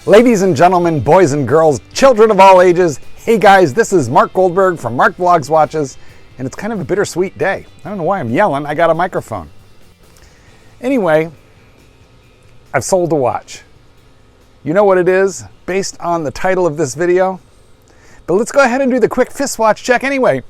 Ladies and gentlemen, boys and girls, children of all ages, hey guys, this is Marc Goldberg from Marc Vlogs Watches, and it's kind of a bittersweet day. I don't know why I'm yelling, I got a microphone. Anyway, I've sold a watch. You know what it is, based on the title of this video? But let's go ahead and do the quick fist watch check anyway.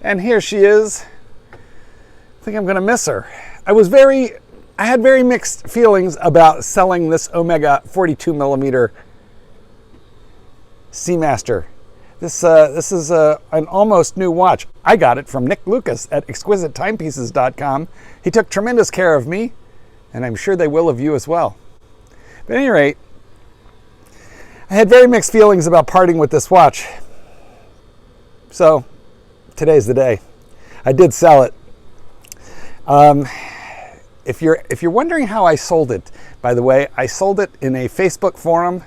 And here she is. I think I'm gonna miss her. I had very mixed feelings about selling this Omega 42mm Seamaster. This is an almost new watch. I got it from Nick Lucas at exquisitetimepieces.com. He took tremendous care of me, and I'm sure they will of you as well. But at any rate, I had very mixed feelings about parting with this watch. So today's the day. I did sell it. If you're wondering how I sold it, by the way, I sold it in a Facebook forum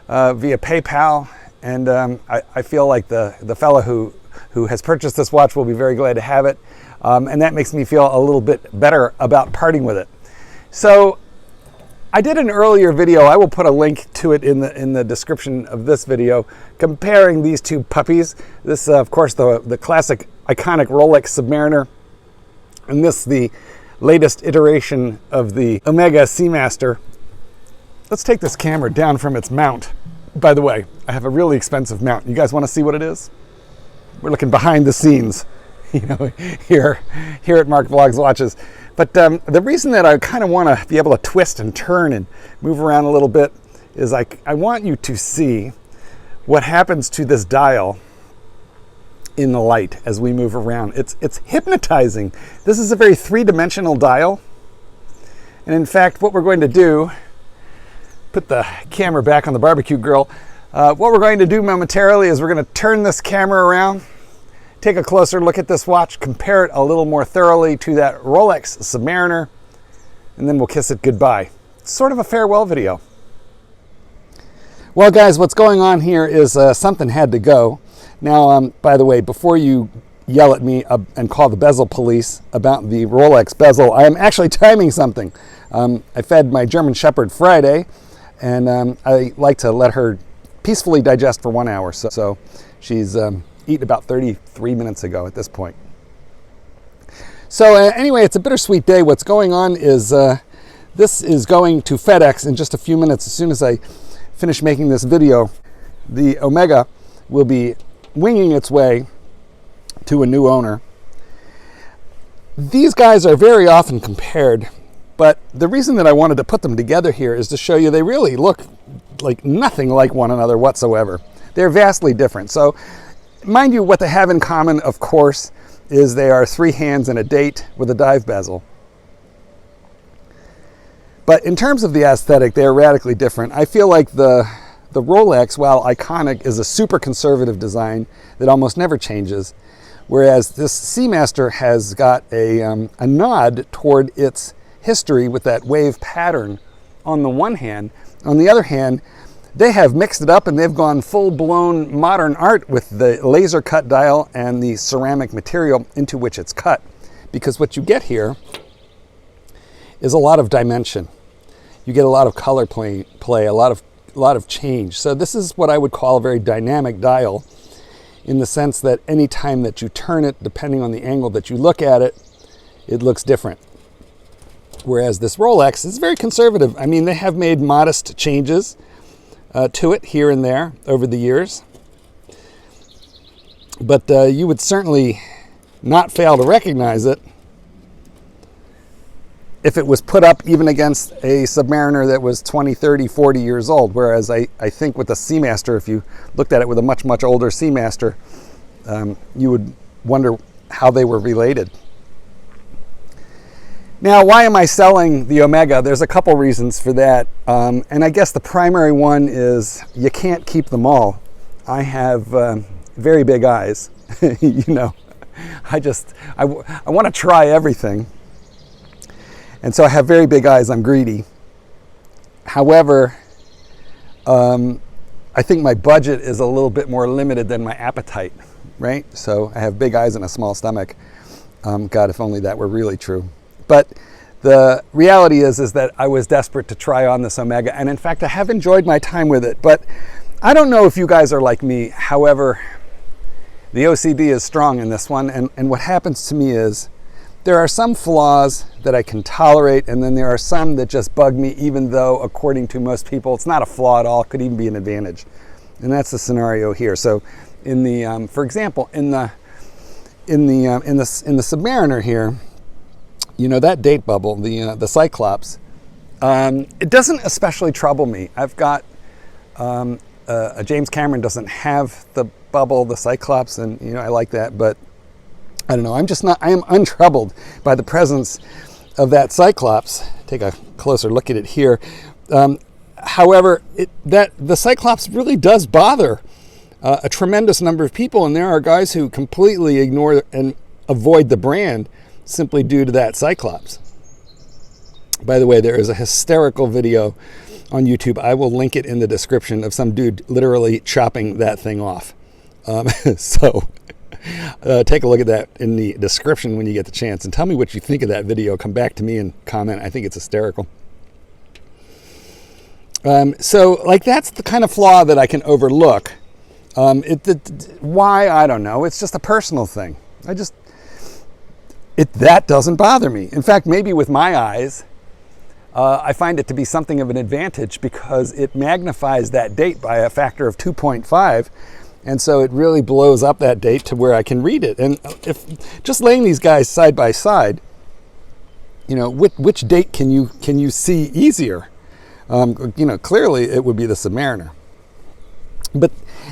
via PayPal, and I feel like the fellow who has purchased this watch will be very glad to have it, and that makes me feel a little bit better about parting with it. So I did an earlier video. I will put a link to it in the description of this video, comparing these two puppies. This, of course, the classic, iconic Rolex Submariner, and this, the latest iteration of the Omega Seamaster. Let's take this camera down from its mount. By the way, I have a really expensive mount. You guys want to see what it is? We're looking behind the scenes, you know, here at Marc Vlogs Watches. But the reason that I kind of want to be able to twist and turn and move around a little bit is I want you to see what happens to this dial in the light as we move around. It's hypnotizing. This is a very three-dimensional dial. And in fact, what we're going to do, put the camera back on the barbecue grill, what we're going to do momentarily is we're going to turn this camera around, take a closer look at this watch, compare it a little more thoroughly to that Rolex Submariner, and then we'll kiss it goodbye. It's sort of a farewell video. Well guys, what's going on here is something had to go. Now, by the way, before you yell at me and call the bezel police about the Rolex bezel, I am actually timing something. I fed my German Shepherd Friday, and I like to let her peacefully digest for 1 hour. So she's eaten about 33 minutes ago at this point. So anyway, it's a bittersweet day. What's going on is this is going to FedEx in just a few minutes. As soon as I finish making this video, the Omega will be winging its way to a new owner. These guys are very often compared, but the reason that I wanted to put them together here is to show you they really look like nothing like one another whatsoever. They're vastly different. So mind you, what they have in common, of course, is they are 3 hands and a date with a dive bezel. But in terms of the aesthetic, they're radically different. I feel like the Rolex, while iconic, is a super conservative design that almost never changes, whereas this Seamaster has got a nod toward its history with that wave pattern on the one hand. On the other hand, they have mixed it up and they've gone full-blown modern art with the laser cut dial and the ceramic material into which it's cut. Because what you get here is a lot of dimension. You get a lot of color play, a lot of change. So this is what I would call a very dynamic dial, in the sense that any time that you turn it, depending on the angle that you look at it, it looks different. Whereas this Rolex is very conservative. I mean, they have made modest changes to it here and there over the years. But you would certainly not fail to recognize it if it was put up even against a Submariner that was 20, 30, 40 years old. Whereas I think with the Seamaster, if you looked at it with a much, much older Seamaster, you would wonder how they were related. Now, why am I selling the Omega? There's a couple reasons for that. And I guess the primary one is you can't keep them all. I have very big eyes. You know, I want to try everything. And so I have very big eyes. I'm greedy. However, I think my budget is a little bit more limited than my appetite, right? So I have big eyes and a small stomach. God, if only that were really true. But the reality is that I was desperate to try on this Omega, and in fact, I have enjoyed my time with it. But I don't know if you guys are like me. However, the OCD is strong in this one, and what happens to me is there are some flaws that I can tolerate, and then there are some that just bug me, even though, according to most people, it's not a flaw at all. It could even be an advantage, and that's the scenario here. So, in the, for example, in the Submariner here, you know, that date bubble, the Cyclops, it doesn't especially trouble me. I've got a James Cameron doesn't have the bubble, the Cyclops, and you know, I like that, but I don't know, I am untroubled by the presence of that Cyclops. Take a closer look at it here. However, the Cyclops really does bother a tremendous number of people, and there are guys who completely ignore and avoid the brand simply due to that Cyclops. By the way, there is a hysterical video on YouTube. I will link it in the description of some dude literally chopping that thing off. So take a look at that in the description when you get the chance, and tell me what you think of that video. Come back to me and comment. I think it's hysterical. So like, that's the kind of flaw that I can overlook. Why? I don't know. It's just a personal thing. That doesn't bother me. In fact, maybe with my eyes, I find it to be something of an advantage because it magnifies that date by a factor of 2.5. And so it really blows up that date to where I can read it. And if just laying these guys side by side, you know, which date can you see easier? You know, clearly it would be the Submariner.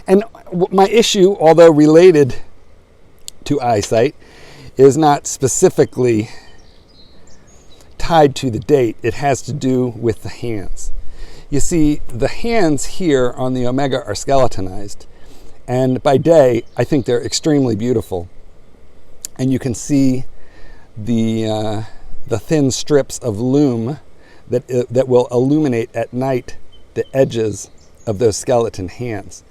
And my issue, although related to eyesight, is not specifically tied to the date. It has to do with the hands. You see, the hands here on the Omega are skeletonized, and by day I think they're extremely beautiful, and you can see the thin strips of lume that will illuminate at night the edges of those skeleton hands.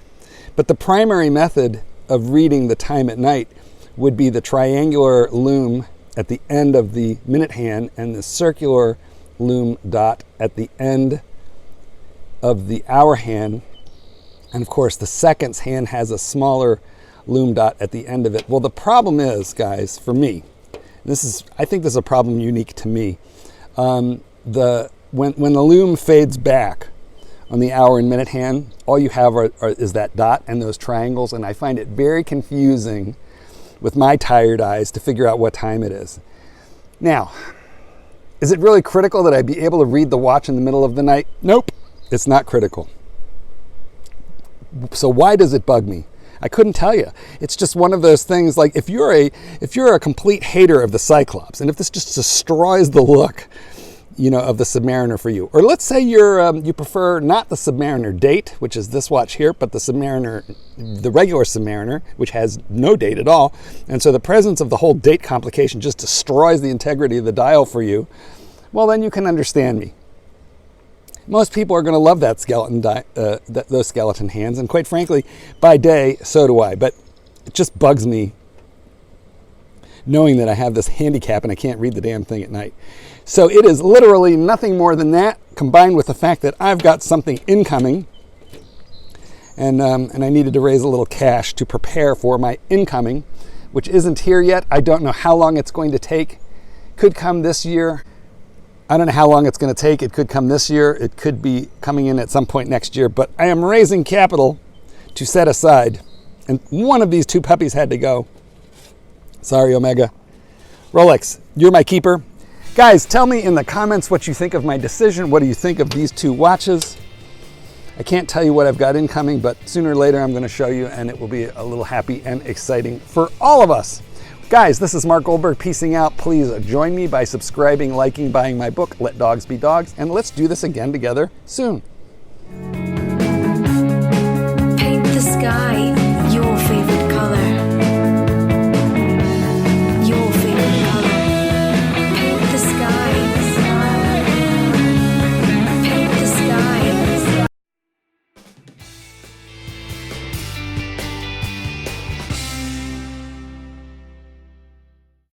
But the primary method of reading the time at night would be the triangular lume at the end of the minute hand and the circular lume dot at the end of the hour hand. And of course, the seconds hand has a smaller lume dot at the end of it. Well, the problem is, guys, for me, I think this is a problem unique to me. When the lume fades back on the hour and minute hand, all you have is that dot and those triangles, and I find it very confusing with my tired eyes to figure out what time it is. Now, is it really critical that I be able to read the watch in the middle of the night? Nope, it's not critical. So why does it bug me? I couldn't tell you. It's just one of those things, like if you're a complete hater of the Cyclops, and if this just destroys the look, you know, of the Submariner for you, or let's say you prefer not the Submariner date, which is this watch here, but the Submariner, the regular Submariner, which has no date at all, and so the presence of the whole date complication just destroys the integrity of the dial for you. Well, then you can understand me. Most people are going to love that those skeleton hands, and quite frankly, by day, so do I. But it just bugs me knowing that I have this handicap and I can't read the damn thing at night. So it is literally nothing more than that, combined with the fact that I've got something incoming, and I needed to raise a little cash to prepare for my incoming, which isn't here yet. I don't know how long it's going to take. Could come this year. I don't know how long it's going to take. It could come this year. It could be coming in at some point next year. But I am raising capital to set aside, and one of these two puppies had to go. Sorry, Omega. Rolex, you're my keeper. Guys, tell me in the comments what you think of my decision. What do you think of these two watches? I can't tell you what I've got incoming, but sooner or later I'm going to show you, and it will be a little happy and exciting for all of us. Guys, this is Marc Goldberg, peacing out. Please join me by subscribing, liking, buying my book, Let Dogs Be Dogs, and let's do this again together soon.